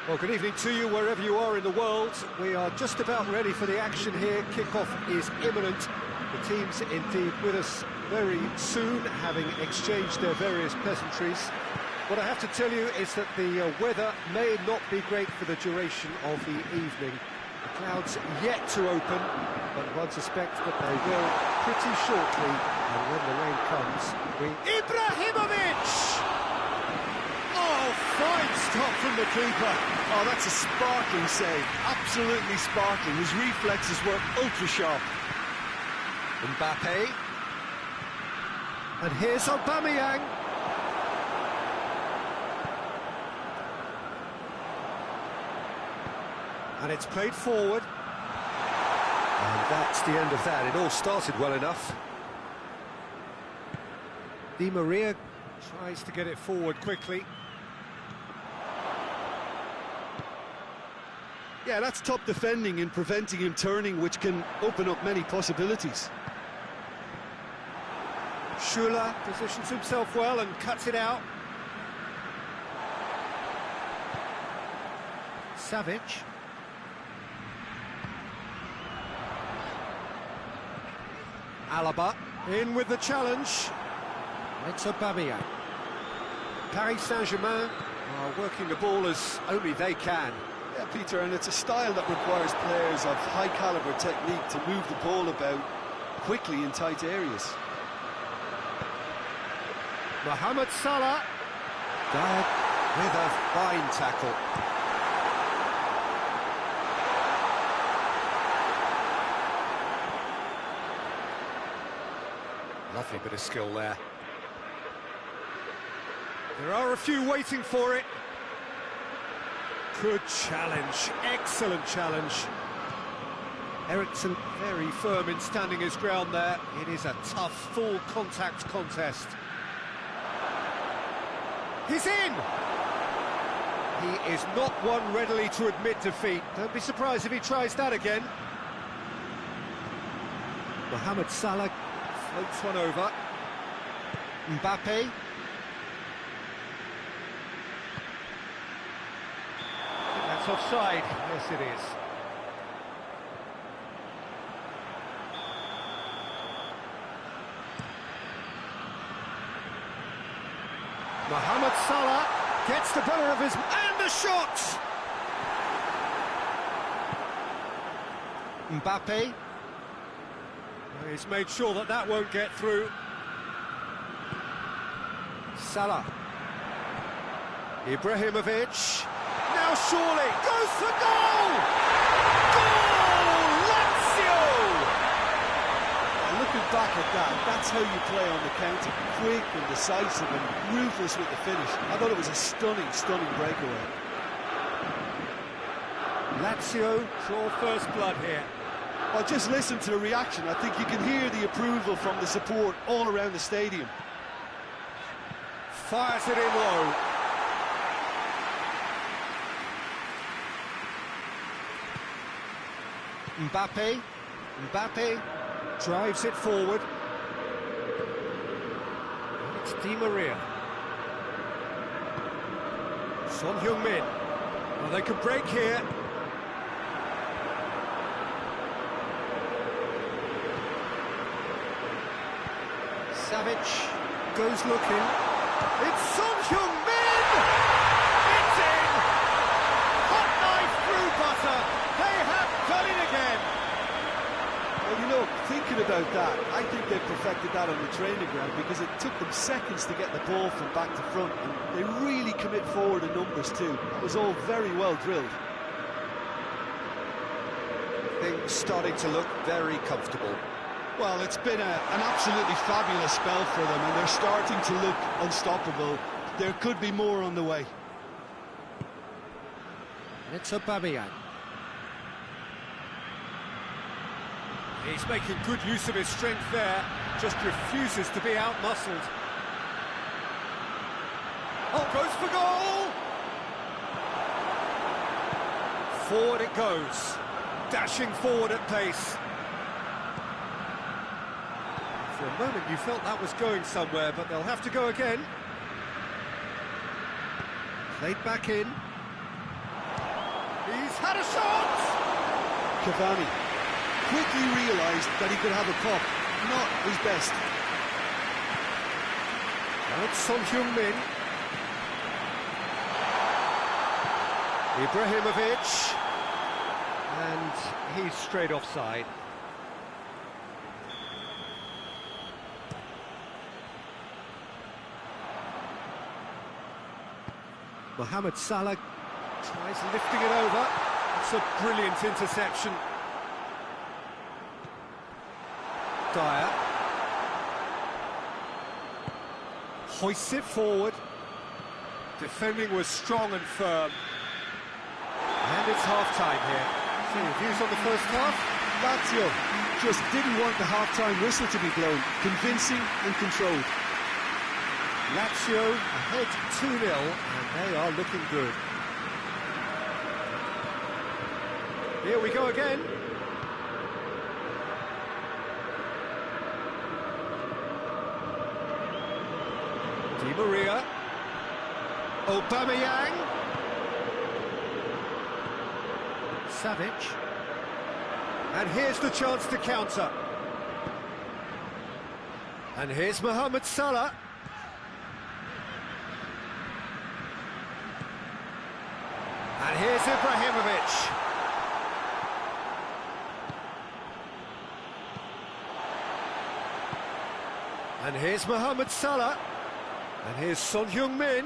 Well, good evening to you wherever you are in the world. We are just about ready for the action here. Kickoff is imminent. The teams indeed with us very soon, having exchanged their various pleasantries. What I have to tell you is that the weather may not be great for the duration of the evening. The clouds yet to open, but one suspects that they will pretty shortly. And when the rain comes, Ibrahimovic! Oh, fine stop from the keeper. Oh, that's a sparkling save. Absolutely sparkling. His reflexes were ultra-sharp. Mbappe. And here's Aubameyang. And it's played forward. And that's the end of that. It all started well enough. Di Maria tries to get it forward quickly. Yeah, that's top defending and preventing him turning, which can open up many possibilities. Schuler positions himself well and cuts it out. Savic. Alaba in with the challenge. It's Aubameyang. Paris Saint-Germain are working the ball as only they can. Yeah, Peter, and it's a style that requires players of high-caliber technique to move the ball about quickly in tight areas. Mohamed Salah. Dyer with a fine tackle. Lovely bit of skill there. There are a few waiting for it. Good challenge, excellent challenge. Eriksen very firm in standing his ground there. It is a tough, full contact contest. He's in! He is not one readily to admit defeat. Don't be surprised if he tries that again. Mohamed Salah floats one over. Mbappe. That's offside. Yes, it is. Mohamed Salah gets the better of his... And the shot! Mbappe. He's made sure that that won't get through. Salah. Ibrahimovic. Now surely goes for goal! Goal! Lazio! Looking back at that, that's how you play on the counter. Quick and decisive and ruthless with the finish. I thought it was a stunning, stunning breakaway. Lazio draw first blood here. Well, just listen to the reaction. I think you can hear the approval from the support all around the stadium. Fires it in low. Mbappe drives it forward. It's Di Maria. Son Heung-min. Well, they could break here. Savic goes looking. It's Son Heung-min! It's in! Hot knife through butter. They have done it again. Well, you know, thinking about that, I think they perfected that on the training ground because it took them seconds to get the ball from back to front, and they really commit forward in numbers too. It was all very well drilled. Things starting to look very comfortable. Well, it's been an absolutely fabulous spell for them, and they're starting to look unstoppable. There could be more on the way. It's Aubameyang. He's making good use of his strength there, just refuses to be out-muscled. Oh, goes for goal! Forward it goes, dashing forward at pace. For a moment you felt that was going somewhere, but they'll have to go again. Played back in. He's had a shot! Cavani quickly realised that he could have a pop. Not his best. Now it's Son Heung-min. Ibrahimovic. And he's straight offside. Mohamed Salah tries lifting it over. It's a brilliant interception. Dyer hoists it forward. Defending was strong and firm. And it's half-time here. So your views on the first half? Lazio just didn't want the half-time whistle to be blown. Convincing and controlled. Lazio ahead 2-0, and they are looking good. Here we go again. Di Maria. Aubameyang. Savic. And here's the chance to counter. And here's Mohamed Salah. And here's Ibrahimovic. And here's Mohamed Salah. And here's Son Heung-min.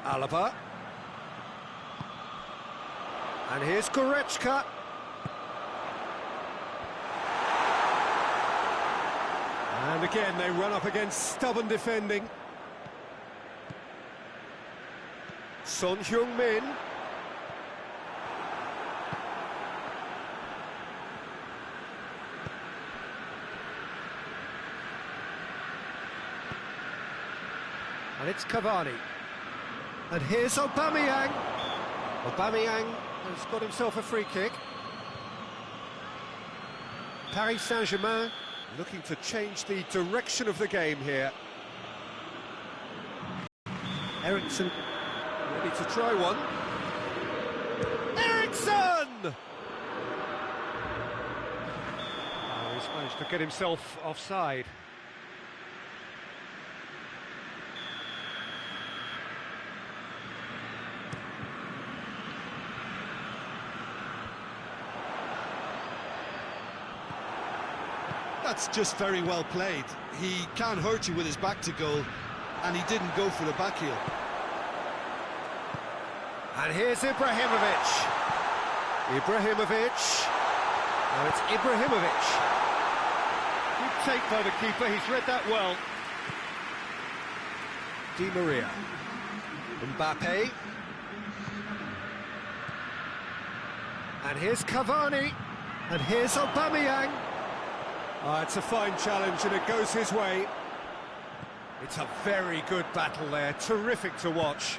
Alaba. And here's Goretzka. And again, they run up against stubborn defending. Son Heung-min. And it's Cavani. And here's Aubameyang. Aubameyang has got himself a free kick. Paris Saint-Germain looking to change the direction of the game here. Eriksen ready to try one. Eriksen! Oh, he's managed to get himself offside. That's just very well played. He can't hurt you with his back to goal, and he didn't go for the back heel. And here's Ibrahimovic. Ibrahimovic. Now it's Ibrahimovic. Good take by the keeper, he's read that well. Di Maria. Mbappe. And here's Cavani. And here's Aubameyang. Oh, it's a fine challenge and it goes his way. It's a very good battle there, terrific to watch.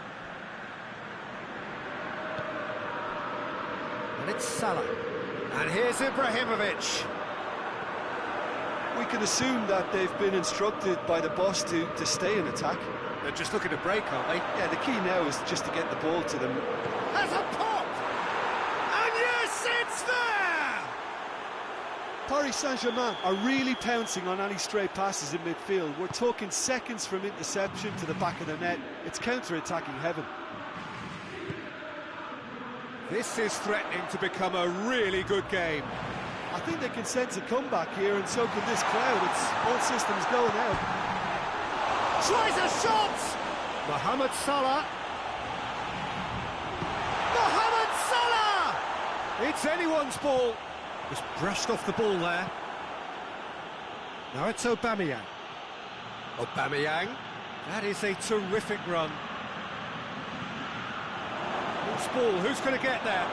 And it's Salah. And here's Ibrahimovic. We can assume that they've been instructed by the boss to stay in attack. They're just looking to break, aren't they? Yeah, the key now is just to get the ball to them. Has a pop! And yes, it's there! Paris Saint-Germain are really pouncing on any stray passes in midfield. We're talking seconds from interception to the back of the net. It's counter-attacking heaven. This is threatening to become a really good game. I think they can sense a comeback here, and so can this crowd. It's all systems go now. Tries a shot! Mohamed Salah. Mohamed Salah! It's anyone's ball. Just brushed off the ball there. Now it's Aubameyang. Aubameyang. That is a terrific run. Loose ball, who's going to get there?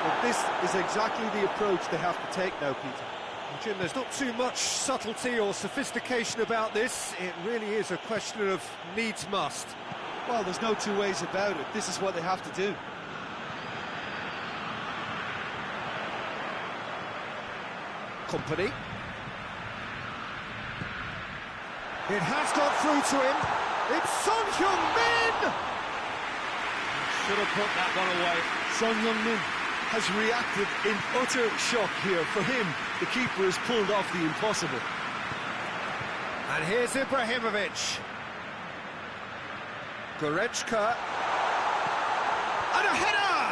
Well, this is exactly the approach they have to take now, Peter. Well, Jim, there's not too much subtlety or sophistication about this. It really is a question of needs must. Well, there's no two ways about it. This is what they have to do. Kompany. It has got through to him. It's Son Heung-min! Should have put that one away. Son Heung-min has reacted in utter shock here. For him, the keeper has pulled off the impossible. And here's Ibrahimovic. Goretzka. And a header!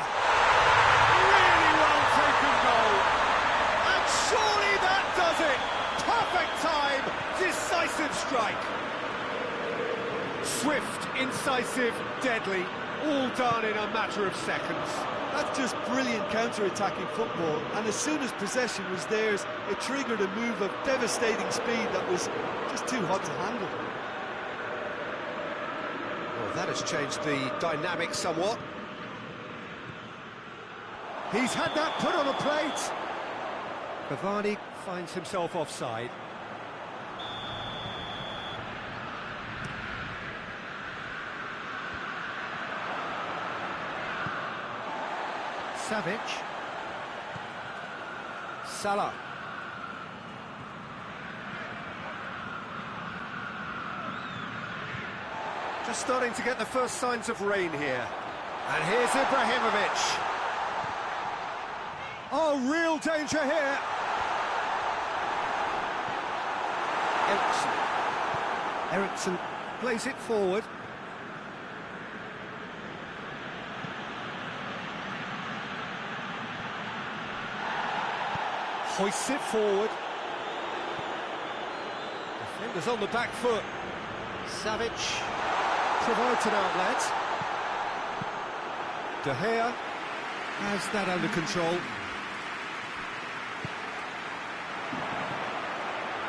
Really well taken goal. And surely that does it. Perfect time, decisive strike. Swift, incisive, deadly, all done in a matter of seconds. That's just brilliant counter-attacking football, and as soon as possession was theirs, it triggered a move of devastating speed that was just too hot to handle. Well, that has changed the dynamic somewhat. He's had that put on a plate. Cavani finds himself offside. Savic. Salah. Just starting to get the first signs of rain here. And here's Ibrahimovic. Oh, real danger here. Eriksen plays it forward. Hoists it forward. Defenders on the back foot. Savic provides an outlet. De Gea has that under control.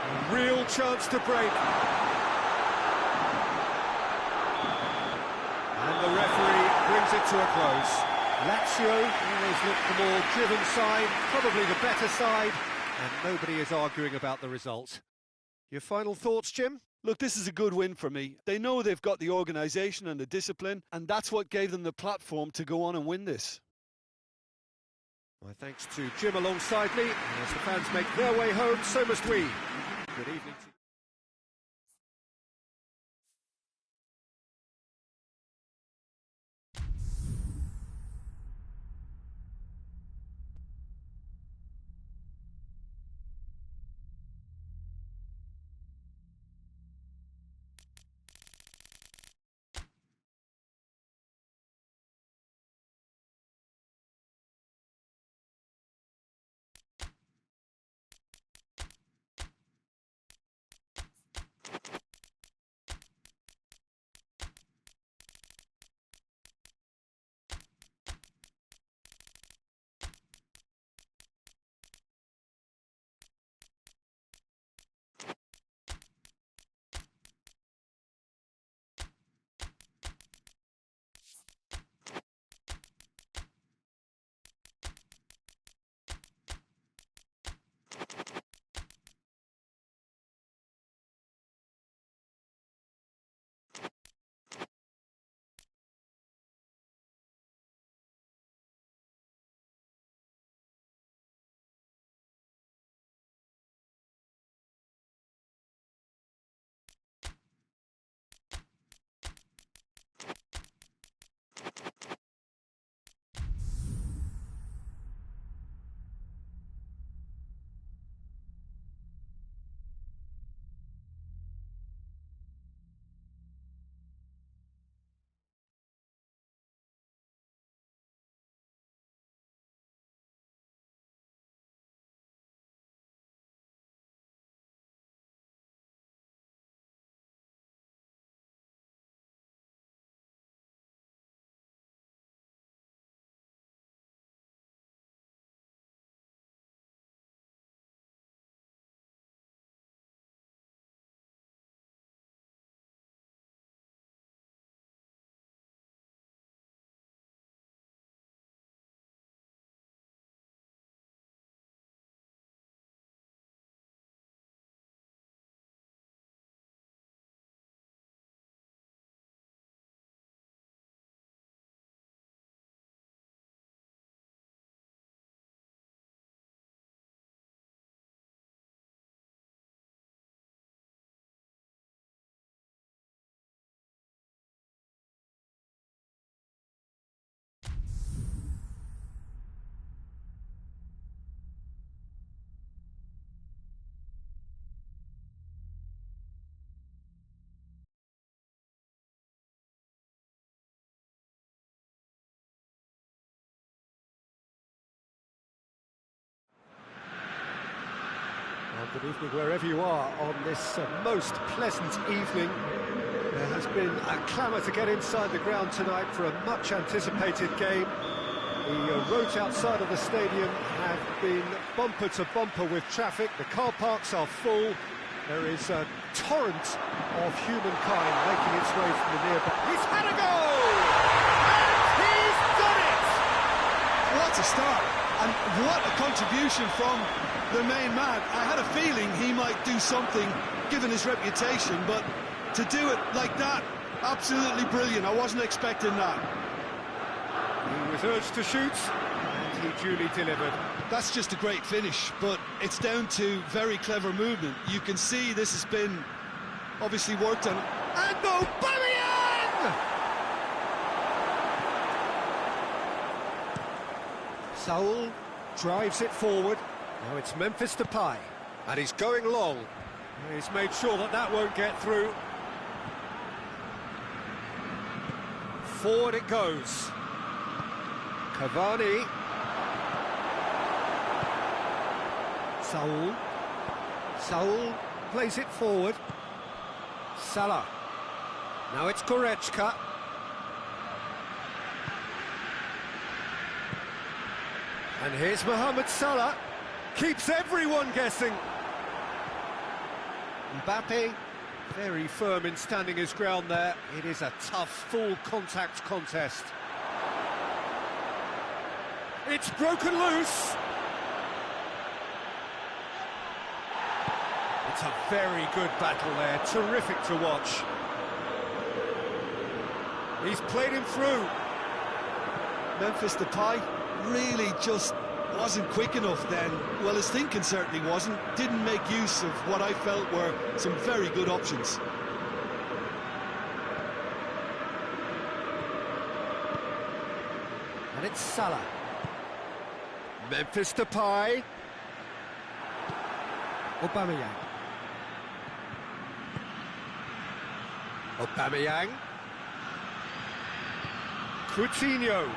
A real chance to break. And the referee brings it to a close. Lazio always look the more driven side, probably the better side, and nobody is arguing about the result. Your final thoughts, Jim? Look, this is a good win for me. They know they've got the organisation and the discipline, and that's what gave them the platform to go on and win this. My thanks to Jim alongside me, and as the fans make their way home, so must we. Good evening to you. Good evening wherever you are on this most pleasant evening. There has been a clamour to get inside the ground tonight for a much-anticipated game. The roads outside of the stadium have been bumper to bumper with traffic. The car parks are full. There is a torrent of humankind making its way from the nearby. He's had a goal! And he's done it! What a start, and what a contribution from the main man. I had a feeling he might do something, given his reputation, but to do it like that, absolutely brilliant. I wasn't expecting that. He was urged to shoot, and he duly delivered. That's just a great finish, but it's down to very clever movement. You can see this has been obviously worked on. And Aubameyang! Saul drives it forward. Now it's Memphis Depay, and he's going long. He's made sure that that won't get through. Forward it goes. Cavani. Saul plays it forward. Salah. Now it's Goretzka. And here's Mohamed Salah. Keeps everyone guessing. Mbappe, very firm in standing his ground there. It is a tough, full contact contest. It's broken loose. It's a very good battle there, terrific to watch. He's played him through. Memphis Depay really just wasn't quick enough then. Well, his thinking certainly wasn't. Didn't make use of what I felt were some very good options. And it's Salah. Memphis Depay. Aubameyang. Coutinho.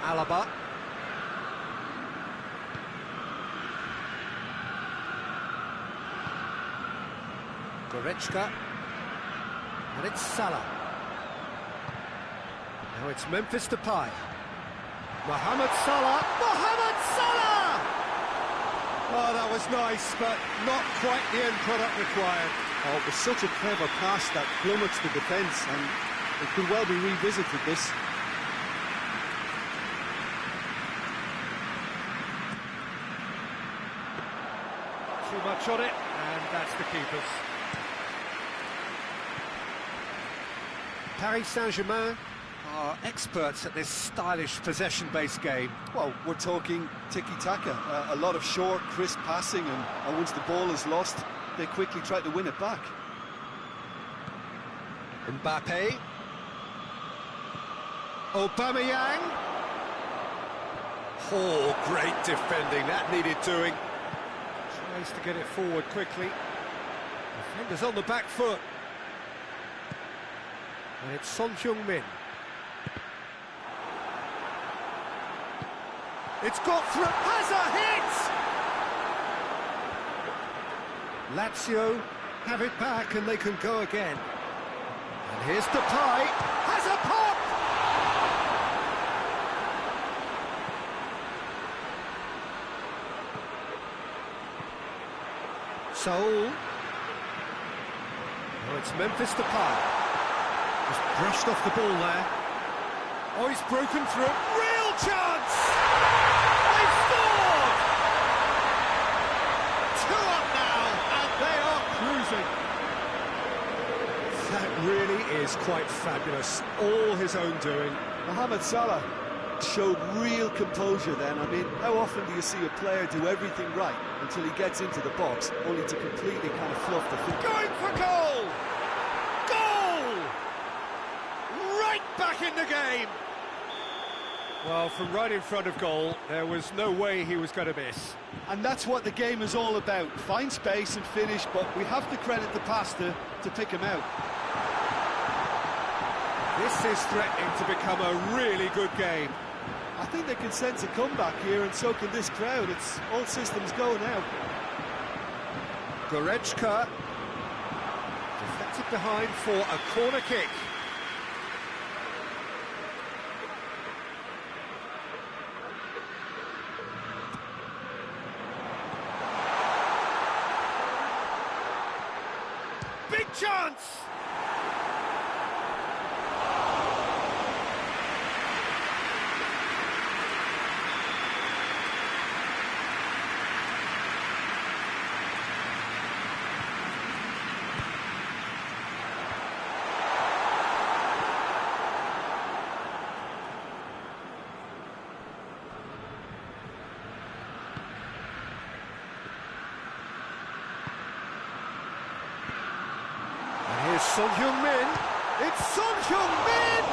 Alaba. Goretzka. And it's Salah. Now it's Memphis Depay. Mohamed Salah. Mohamed Salah! Oh, that was nice, but not quite the end product required. Oh, it was such a clever pass that plummets the defence, and it could well be revisited, this. Too much on it, and that's the keepers. Paris Saint-Germain are experts at this stylish possession-based game. Well, we're talking tiki-taka, a lot of short, crisp passing, and once the ball is lost, they quickly try to win it back. Mbappe. Aubameyang. Oh, great defending, that needed doing. Tries to get it forward quickly. Defenders on the back foot. And it's Son Heung-min. It's got through. Has a hit! Lazio have it back and they can go again. And here's Depay. Has a pop! Saul. Oh, it's Memphis Depay. Just brushed off the ball there. Oh, he's broken through. Real chance! They've scored! 2 up now, and they are cruising. That really is quite fabulous. All his own doing. Mohamed Salah showed real composure then. I mean, how often do you see a player do everything right until he gets into the box, only to completely kind of fluff the feet? Going for goal! Goal! Right back in the game! Well, from right in front of goal, there was no way he was going to miss. And that's what the game is all about. Find space and finish, but we have to credit the passer to pick him out. This is threatening to become a really good game. I think they can sense a comeback here, and so can this crowd. It's all systems go now. Goretzka deflected behind for a corner kick. Big chance! Son Heung-min, it's Son Heung-min!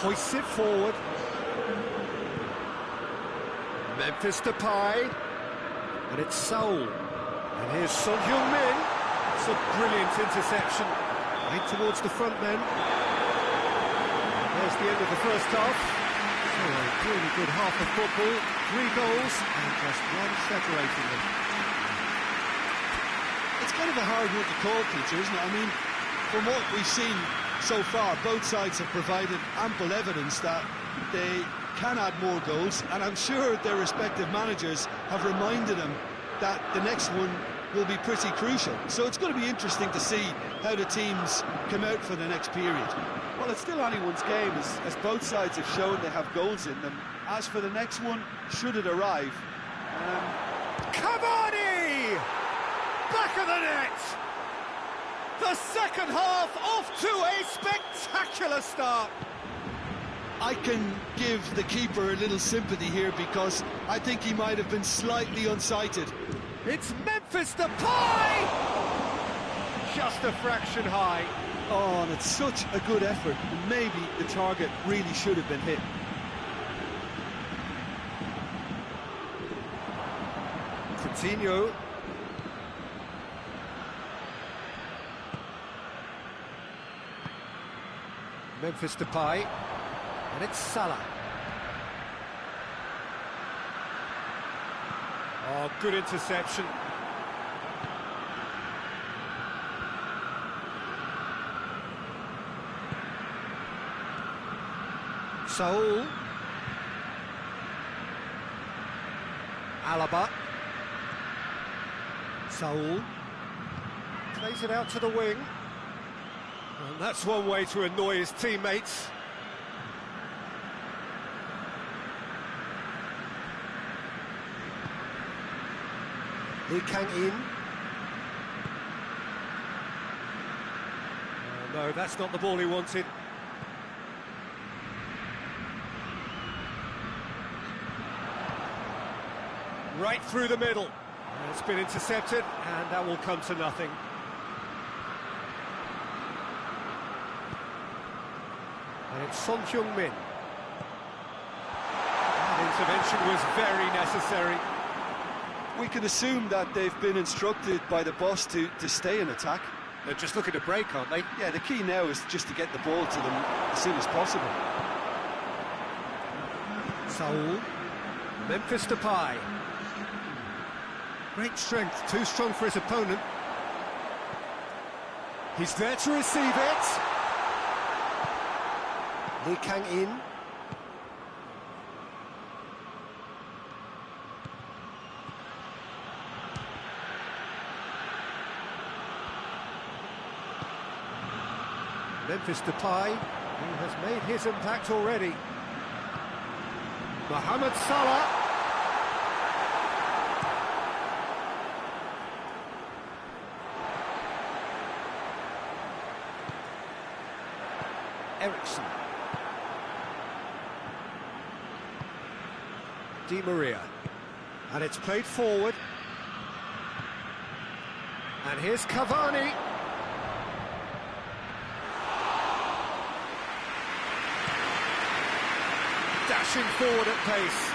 Hoists it forward. Memphis Depay, and it's Seoul. And here's Son Heung-min. It's a brilliant interception. Right towards the front men. There's the end of the first half. So a really good half of football, 3 goals and just one separating them. It's kind of a hard one to call, Peter, isn't it? I mean, from what we've seen so far, both sides have provided ample evidence that they can add more goals, and I'm sure their respective managers have reminded them that the next one will be pretty crucial. So it's going to be interesting to see how the teams come out for the next period. Well, it's still anyone's game, as both sides have shown they have goals in them. As for the next one, should it arrive... Cavani! Back of the net! The second half off to a spectacular start. I can give the keeper a little sympathy here because I think he might have been slightly unsighted. It's Memphis Depay! Just a fraction high. Oh, and it's such a good effort, and maybe the target really should have been hit. Coutinho. Memphis Depay. And it's Salah. Oh, good interception. Saul. Alaba. Saul. Plays it out to the wing. And that's one way to annoy his teammates. Lee Kang-in. Oh, no, that's not the ball he wanted. Right through the middle. It's been intercepted, and that will come to nothing. And it's Son Heung-min. That intervention was very necessary. We can assume that they've been instructed by the boss to stay in attack. They're just looking to break, aren't they? Yeah, the key now is just to get the ball to them as soon as possible. Saul. Memphis Depay. Great strength, too strong for his opponent. He's there to receive it. Lee Kang-in. Memphis Depay, who has made his impact already. Mohamed Salah. Eriksen. Di Maria. And it's played forward. And here's Cavani. Dashing forward at pace.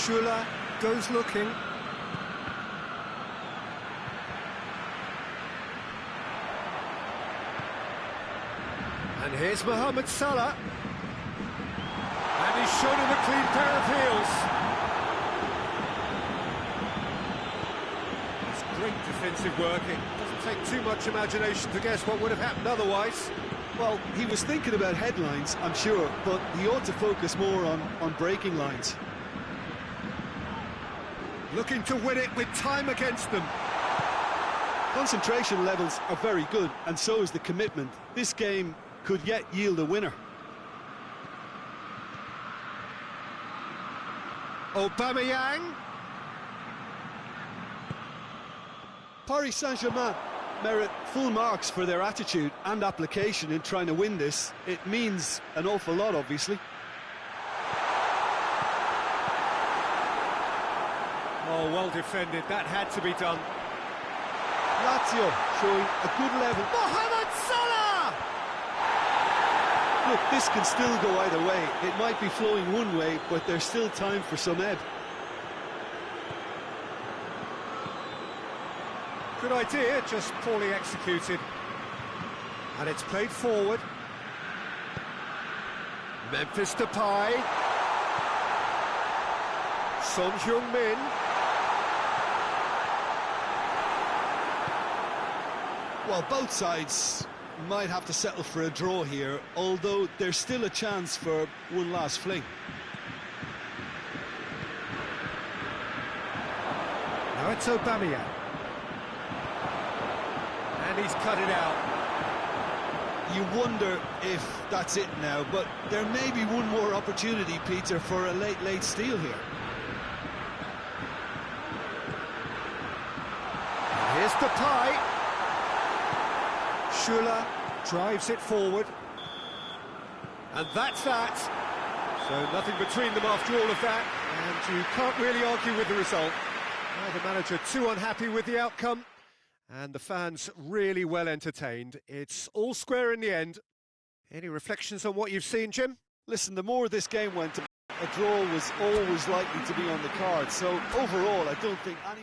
Schüller goes looking. And here's Mohamed Salah. And he's shown him a clean pair of heels. It's great defensive work. It doesn't take too much imagination to guess what would have happened otherwise. Well, he was thinking about headlines, I'm sure, but he ought to focus more on breaking lines. Looking to win it with time against them. Concentration levels are very good, and so is the commitment. This game could yet yield a winner. Aubameyang. Paris Saint-Germain merit full marks for their attitude and application in trying to win this. It means an awful lot, obviously. Oh, well defended. That had to be done. Lazio showing a good level. Mohamed Salah! Look, this can still go either way. It might be flowing one way, but there's still time for some ebb. Good idea, just poorly executed. And it's played forward. Memphis Depay. Son Heung-min. Well, both sides might have to settle for a draw here, although there's still a chance for one last fling. Now it's Aubameyang. And he's cut it out. You wonder if that's it now, but there may be one more opportunity, Peter, for a late steal here. And here's Depay. Schüller drives it forward. And that's that. So nothing between them after all of that. And you can't really argue with the result. Now the manager too unhappy with the outcome. And the fans really well entertained. It's all square in the end. Any reflections on what you've seen, Jim? Listen, the more this game went, a draw was always likely to be on the card. So overall, I don't think any...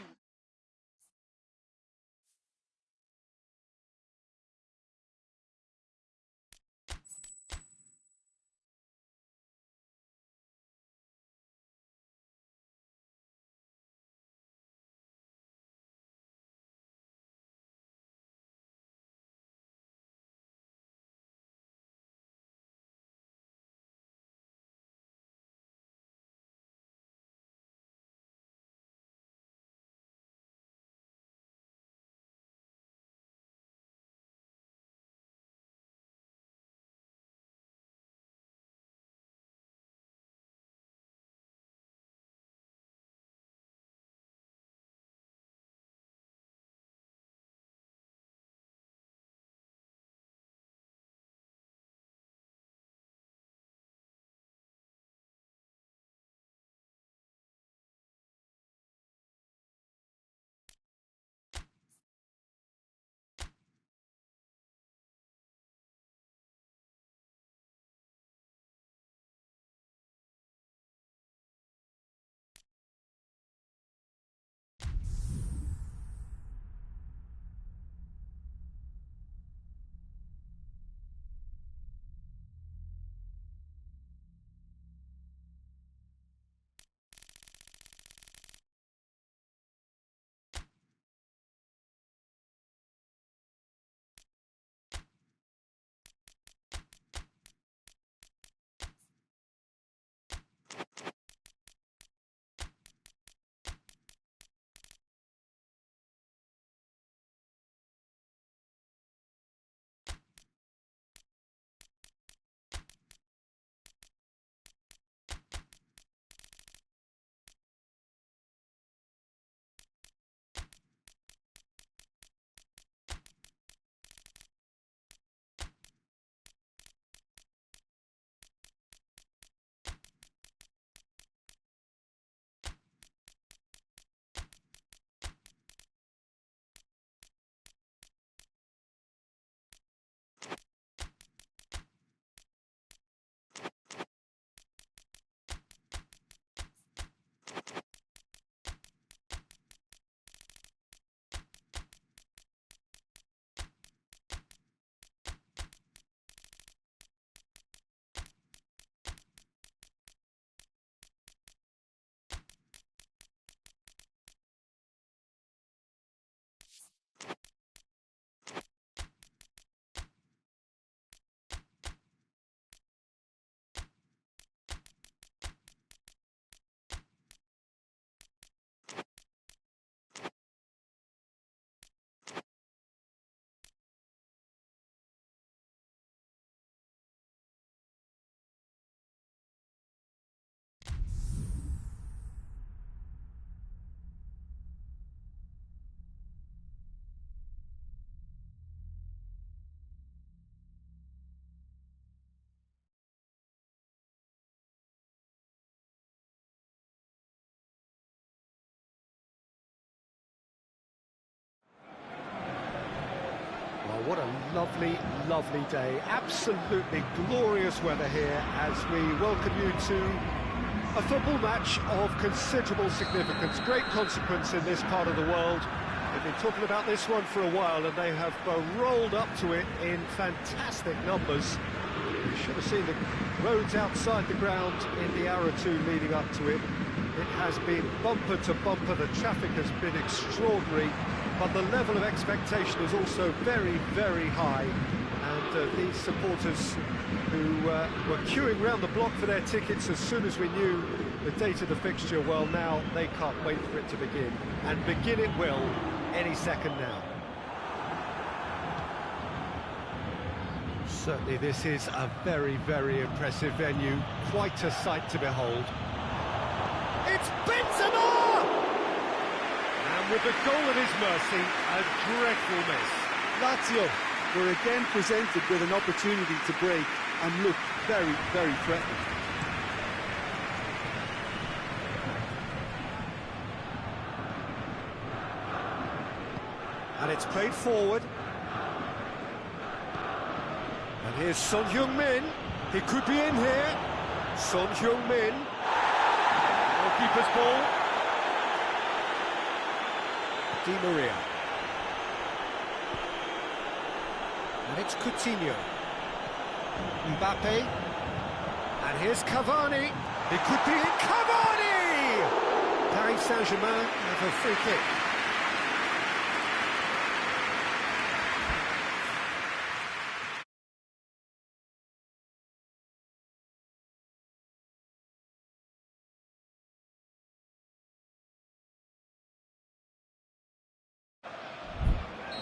lovely, lovely day. Absolutely glorious weather here as we welcome you to a football match of considerable significance, great consequence in this part of the world. We've been talking about this one for a while and they have rolled up to it in fantastic numbers. You should have seen the roads outside the ground in the hour or two leading up to it. It has been bumper to bumper, the traffic has been extraordinary, but the level of expectation is also very, very high. And these supporters who were queuing round the block for their tickets as soon as we knew the date of the fixture, well, now they can't wait for it to begin. And begin it will any second now. Certainly this is a very, very impressive venue, quite a sight to behold. It's Benzema! And with the goal at his mercy, a dreadful miss. Lazio were again presented with an opportunity to break and looked very, very threatening. And it's played forward. And here's Son Heung-min. He could be in here. Son Heung-min. Goalkeeper's ball. Di Maria. And it's Coutinho. Mbappe. And here's Cavani. It could be in Cavani! Paris Saint-Germain have a free kick.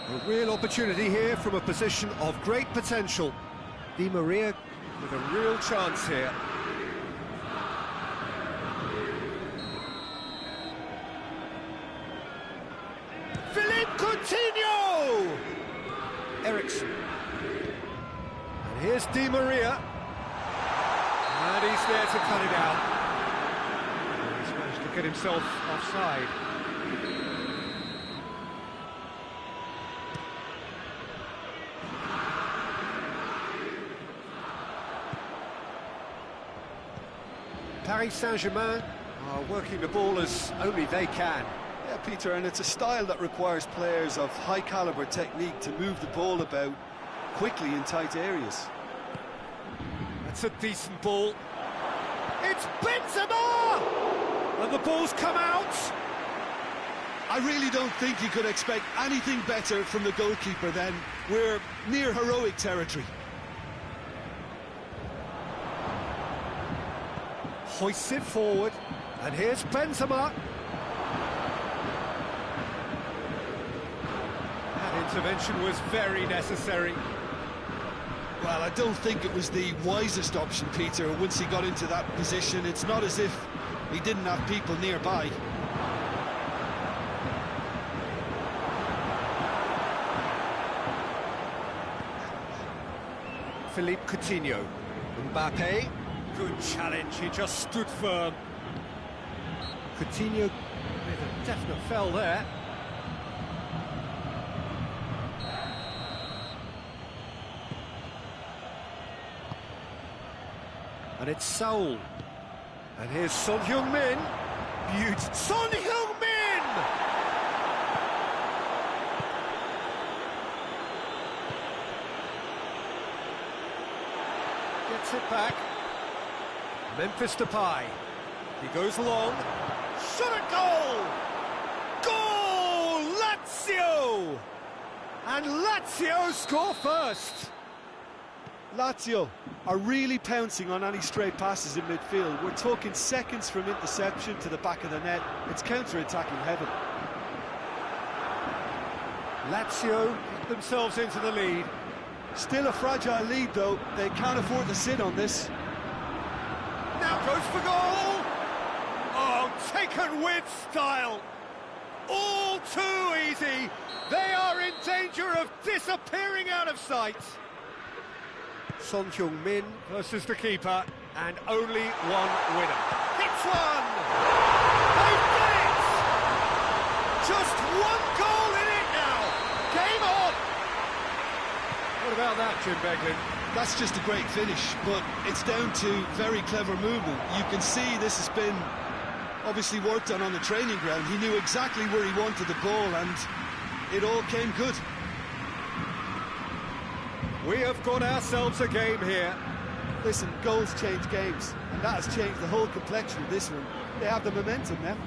A real opportunity here from a position of great potential. Di Maria with a real chance here. Philippe Coutinho! Eriksen. And here's Di Maria. And he's there to cut it out. And he's managed to get himself offside. Paris Saint-Germain are working the ball as only they can. Yeah, Peter, and it's a style that requires players of high-caliber technique to move the ball about quickly in tight areas. That's a decent ball. It's Benzema! And the ball's come out. I really don't think you could expect anything better from the goalkeeper then. We're near heroic territory. Hoists it forward, and here's Benzema. That intervention was very necessary. Well, I don't think it was the wisest option, Peter, once he got into that position. It's not as if he didn't have people nearby. Philippe Coutinho. Mbappe. Good challenge, he just stood firm. Coutinho with a definite fell there. And it's Saul. And here's Son Heung-min. Beautiful. Son Heung-min! Gets it back. Memphis Depay. He goes long. Shot at goal! Goal! Lazio! And Lazio score first. Lazio are really pouncing on any stray passes in midfield. We're talking seconds from interception to the back of the net. It's counter-attacking heaven. Lazio get themselves into the lead. Still a fragile lead, though. They can't afford to sit on this. Now goes for goal! Oh, taken with style! All too easy! They are in danger of disappearing out of sight! Son Heung-min versus the keeper, and only one winner. Hits one! They've done it! Just one goal in it now! Game on! What about that, Jim Beglin? That's just a great finish, but it's down to very clever movement. You can see this has been obviously worked on the training ground. He knew exactly where he wanted the ball, and it all came good. We have got ourselves a game here. Listen, goals change games, and that has changed the whole complexion of this one. They have the momentum now.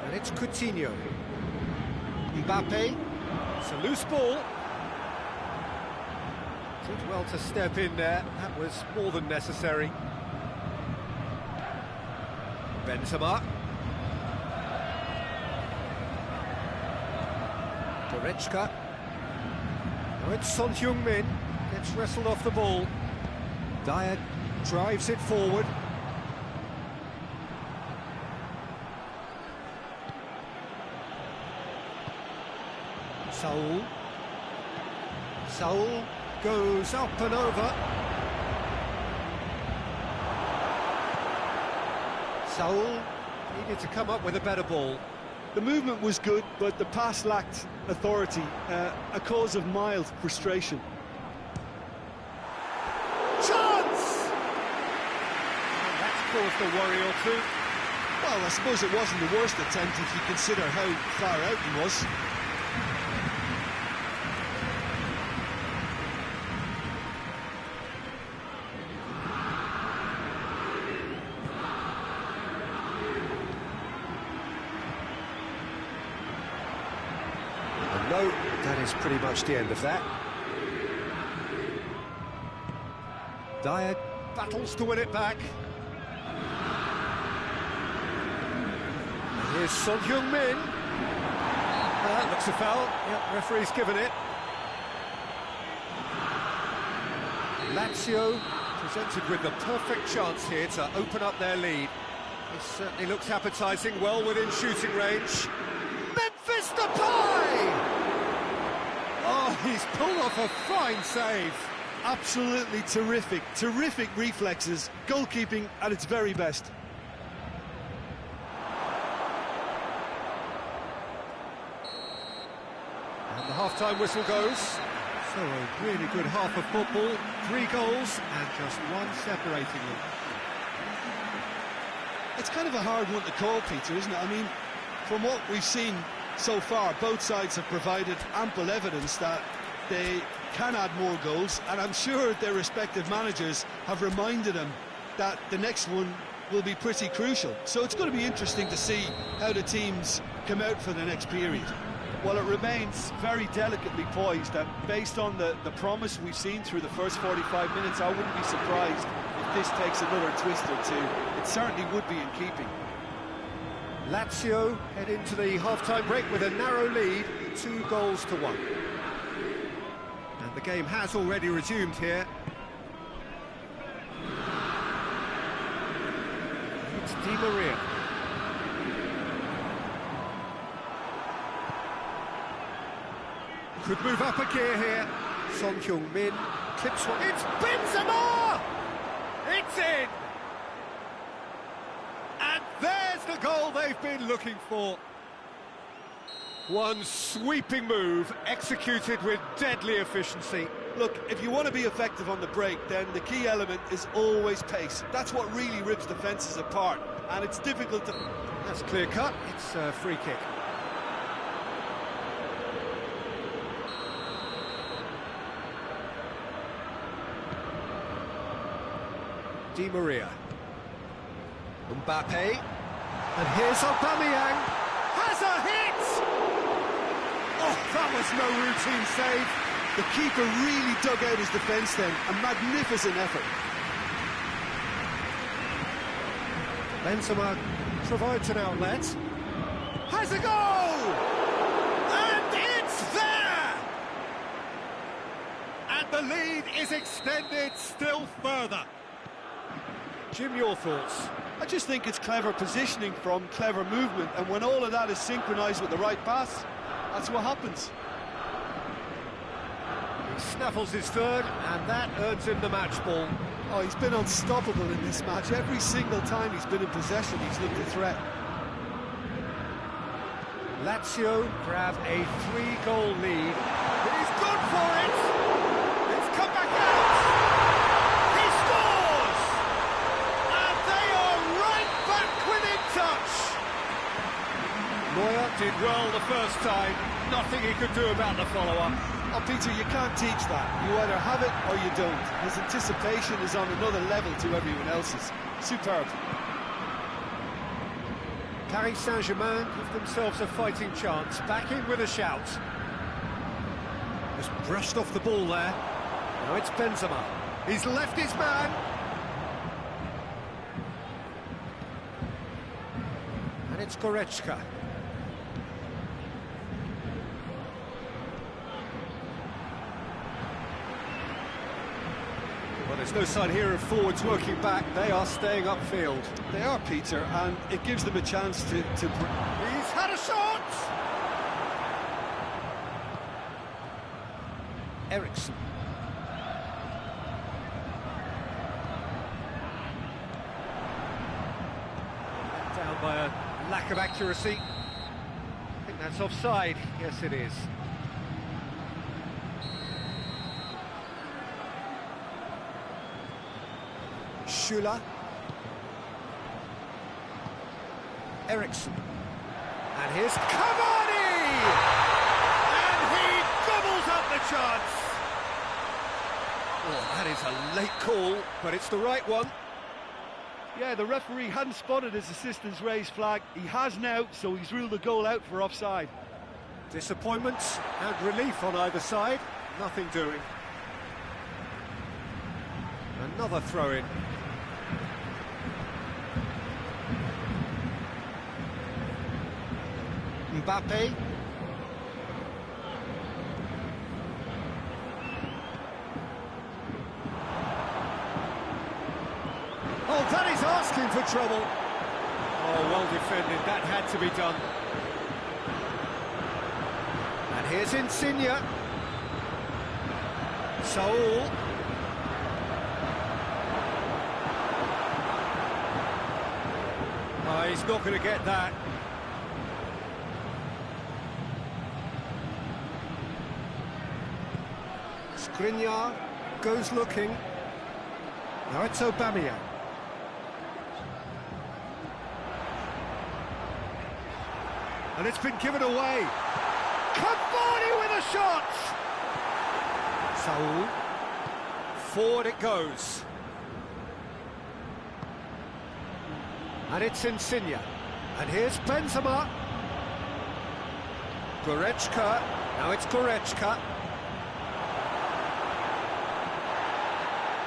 And it's Coutinho. Mbappe. It's a loose ball. Did well to step in there. That was more than necessary. Benzema. Goretzka. Now it's Son Heung-min. Gets wrestled off the ball. Dyer drives it forward. Saul goes up and over. Saul needed to come up with a better ball. The movement was good, but the pass lacked authority, a cause of mild frustration. Chance! And that's caused a worry or two. Well, I suppose it wasn't the worst attempt if you consider how far out he was. No, that is pretty much the end of that. Dyer battles to win it back. And here's Son Heung-min. That looks a foul. Yep, referee's given it. Lazio presented with the perfect chance here to open up their lead. It certainly looks appetising, well within shooting range. Memphis Depay! Oh, he's pulled off a fine save. Absolutely terrific reflexes, goalkeeping at its very best. And the half-time whistle goes. So a really good half of football, 3 goals and just one separating them. It's kind of a hard one to call, Peter, isn't it? I mean, from what we've seen so far, both sides have provided ample evidence that they can add more goals, and I'm sure their respective managers have reminded them that the next one will be pretty crucial. So it's going to be interesting to see how the teams come out for the next period. Well, it remains very delicately poised, and based on the promise we've seen through the first 45 minutes, I wouldn't be surprised if this takes another twist or two. It certainly would be in keeping. Lazio head into the half-time break with a narrow lead, 2 goals to 1. And the game has already resumed here. It's Di Maria. Could move up a gear here. Son Heung-min clips one. It's Benzema! It's in! And there's the goal they've been looking for. One sweeping move, executed with deadly efficiency. Look, if you want to be effective on the break, then the key element is always pace. That's what really rips defences apart, and it's difficult to... That's clear cut, it's a free kick. Di Maria. Mbappe. And here's Aubameyang. Has a hit! Oh, that was no routine save. The keeper really dug out his defence then. A magnificent effort. Benzema provides an outlet. Has a goal! And it's there! And the lead is extended still further. Jim, your thoughts? I just think it's clever positioning from clever movement, and when all of that is synchronised with the right pass, that's what happens. He snaffles his third, and that earns him the match ball. Oh, he's been unstoppable in this match. Every single time he's been in possession, he's looked a threat. Lazio grab a 3-goal lead. It is good for it. It's come back out. He scores! And they are right back within touch. Neuer did well the first time. Nothing he could do about the follow-up. Oh, Peter, you can't teach that. You either have it or you don't. His anticipation is on another level to everyone else's. Superb. Paris Saint-Germain give themselves a fighting chance. Back in with a shout. Just brushed off the ball there. Now it's Benzema. He's left his man. And it's Goretzka. Well, there's no sign here of forwards working back. They are staying upfield. They are, Peter, and it gives them a chance to... He's had a shot! Eriksson. Down by a lack of accuracy. I think that's offside. Yes, it is. Schüller. Eriksson. And here's Cavani! And he gobbles up the chance! Oh, that is a late call, but it's the right one. Yeah, the referee hadn't spotted his assistant's raised flag. He has now, so he's ruled the goal out for offside. Disappointment and relief on either side. Nothing doing. Another throw-in. Mbappe. Oh, that is asking for trouble. Oh, well defended. That had to be done. And here's Insigne. Saul. Oh, he's not going to get that. Skriniar goes looking. Now it's Aubameyang. And it's been given away. Cavani with a shot! Saul. Forward it goes. And it's Insigne. And here's Benzema. Goretzka. Now it's Goretzka.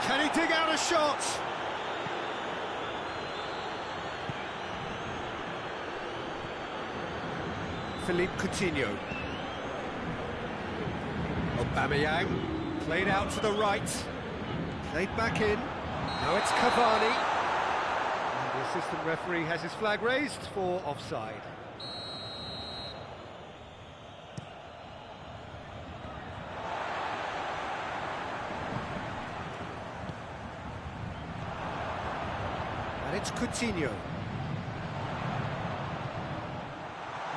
Can he dig out a shot? Philippe Coutinho. Aubameyang, played out to the right, played back in. Now it's Cavani. And the assistant referee has his flag raised for offside. And it's Coutinho.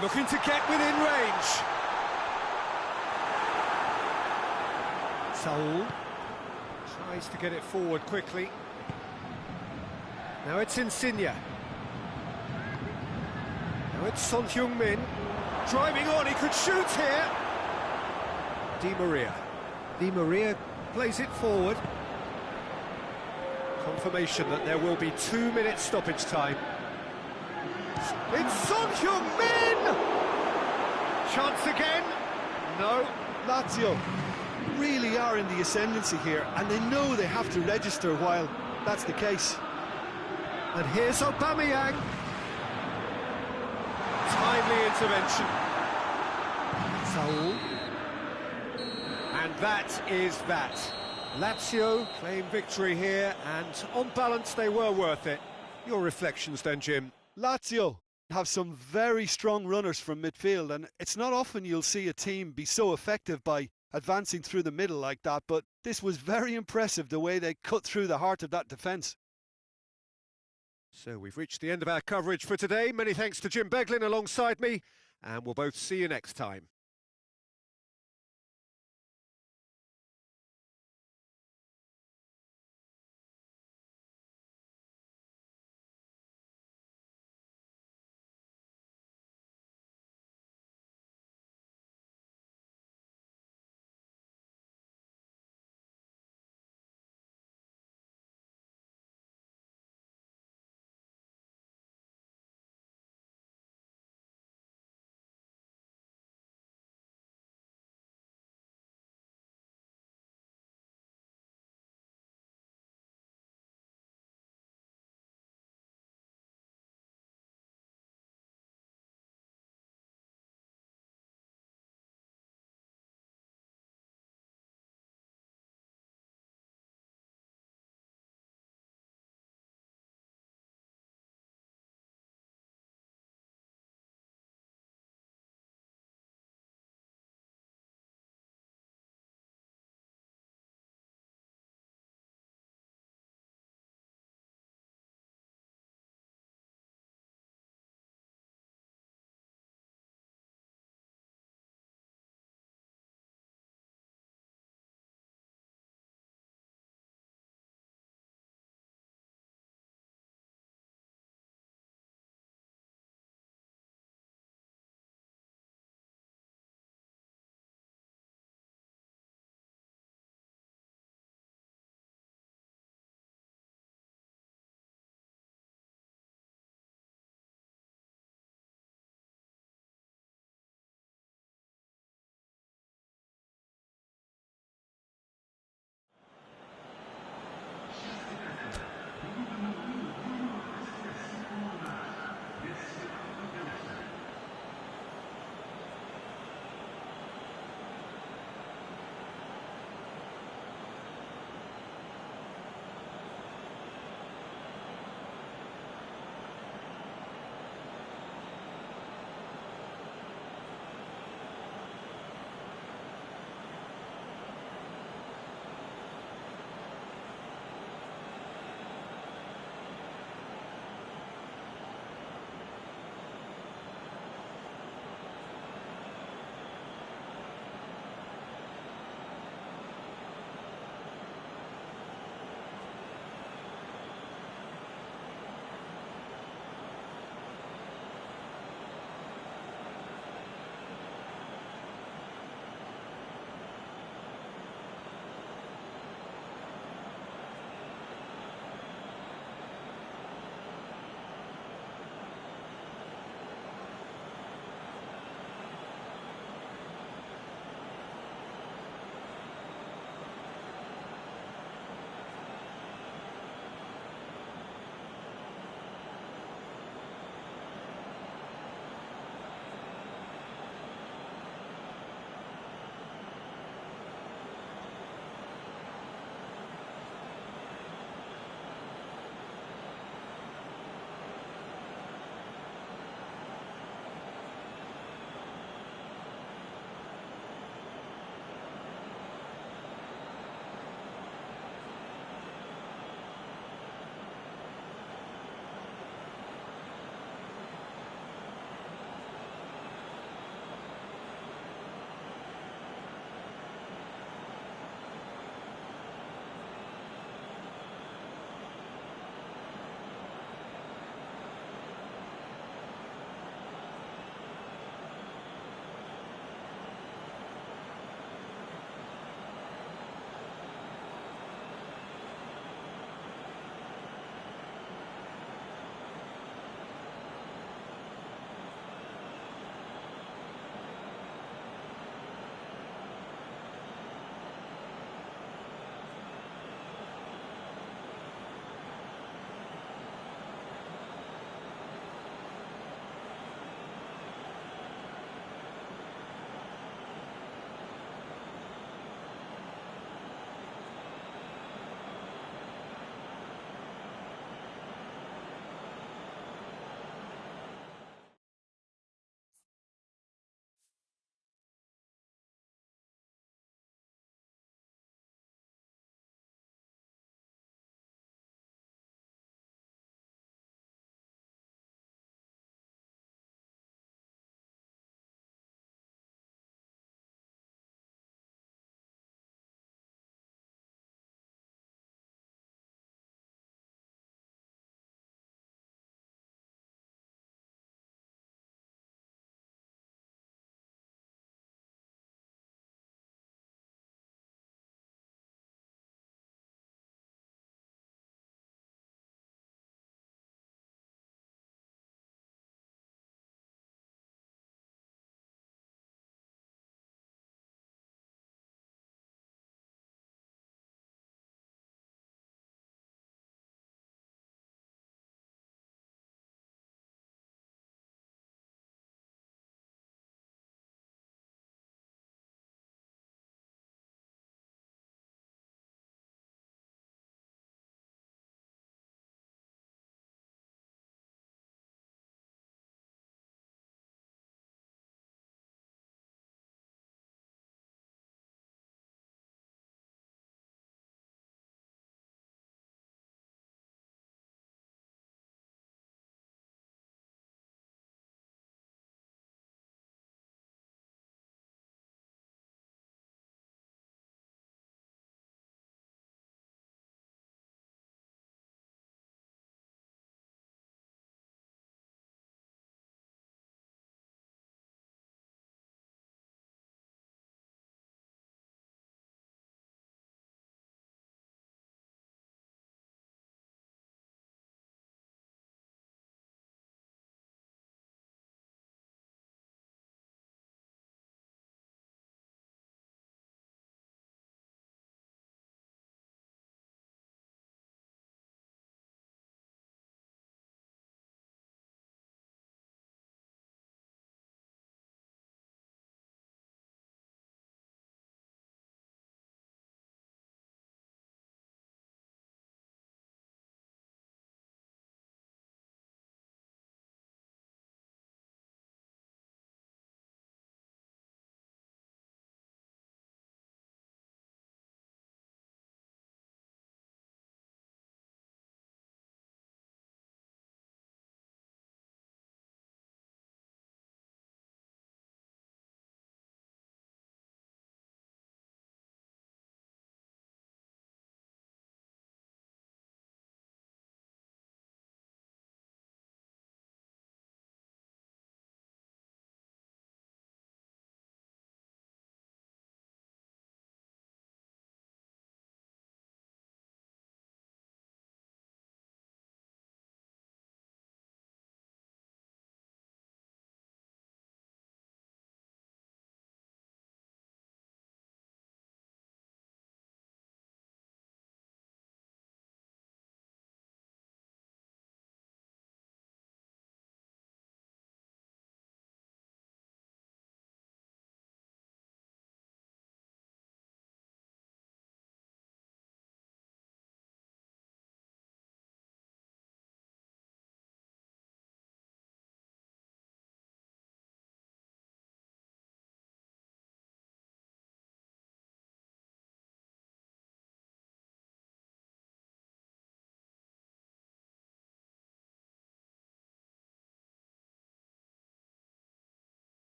Looking to get within range. Saul tries to get it forward quickly. Now it's Insigne. Now it's Son Heung-min. Driving on, he could shoot here. Di Maria. Di Maria plays it forward. Confirmation that there will be 2 minutes stoppage time. It's Son Heung-min! Chance again. No. Lazio really are in the ascendancy here, and they know they have to register while that's the case. And here's Aubameyang. Timely intervention. Saul. And that is that. Lazio claim victory here, and on balance they were worth it. Your reflections then, Jim? Lazio have some very strong runners from midfield, and it's not often you'll see a team be so effective by advancing through the middle like that, but this was very impressive the way they cut through the heart of that defence. So we've reached the end of our coverage for today. Many thanks to Jim Beglin alongside me, and we'll both see you next time.